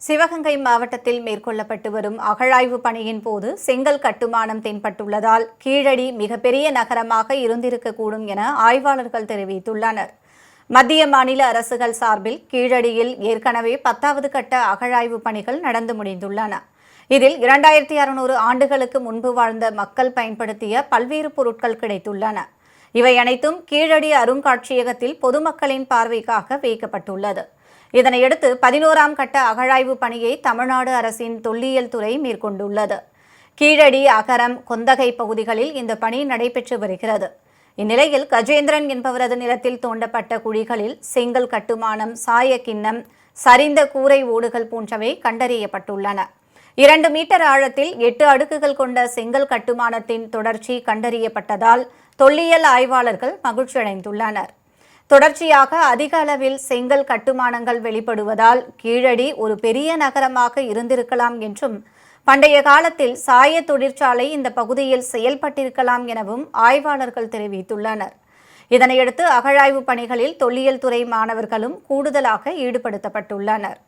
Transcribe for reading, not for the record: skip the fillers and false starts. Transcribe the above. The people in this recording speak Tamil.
சிவகங்கை மாவட்டத்தில் மேற்கொள்ளப்பட்டு வரும் அகழாய்வு பணியின் போது செங்கல் கட்டுமானம் தென்பட்டுள்ளதால் கீழடி மிகப்பெரிய நகரமாக இருந்திருக்கக்கூடும் என ஆய்வாளர்கள் தெரிவித்துள்ளனர். மத்திய மாநில அரசுகள் சார்பில் கீழடியில் ஏற்கனவே 10வது கட்ட அகழாய்வு பணிகள் நடந்து முடிந்துள்ளன. இதில் 2600 ஆண்டுகளுக்கு முன்பு வாழ்ந்த மக்கள் பயன்படுத்திய பல்வேறு பொருட்கள் கிடைத்துள்ளன. இவை அனைத்தும் கீழடி அருங்காட்சியகத்தில் பொதுமக்களின் பார்வைக்காக வைக்கப்பட்டுள்ளது. இதனையடுத்து 11ஆம் கட்ட அகழாய்வு பணியை தமிழ்நாடு அரசின் தொல்லியல் துறை மேற்கொண்டுள்ளது. கீழடி, அகரம், கொந்தகை பகுதிகளில் இந்த பணி நடைபெற்று வருகிறது. இந்நிலையில் கஜேந்திரன் என்பவரது நிலத்தில் தோண்டப்பட்ட குழிகளில் செங்கல் கட்டுமானம், சாயக்கிண்ணம், சரிந்த கூரை ஓடுகள் போன்றவை கண்டறியப்பட்டுள்ளன. 2 மீட்டர் ஆழத்தில் 8 அடுக்குகள் கொண்ட செங்கல் கட்டுமானத்தின் தொடர்ச்சி கண்டறியப்பட்டதால் தொல்லியல் ஆய்வாளர்கள் மகிழ்ச்சியடைந்துள்ளனர். தொடர்ச்சியாக அதிக அளவில் செங்கல் கட்டுமானங்கள் வெளிப்படுவதால் கீழடி ஒரு பெரிய நகரமாக இருந்திருக்கலாம் என்றும், பண்டைய காலத்தில் சாய தொழிற்சாலை இந்த பகுதியில் செயல்பட்டிருக்கலாம் எனவும் ஆய்வாளர்கள் தெரிவித்துள்ளனர். இதனையடுத்து அகழாய்வு பணிகளில் தொல்லியல் துறை மாணவர்களும் கூடுதலாக ஈடுபடுத்தப்பட்டுள்ளனர்.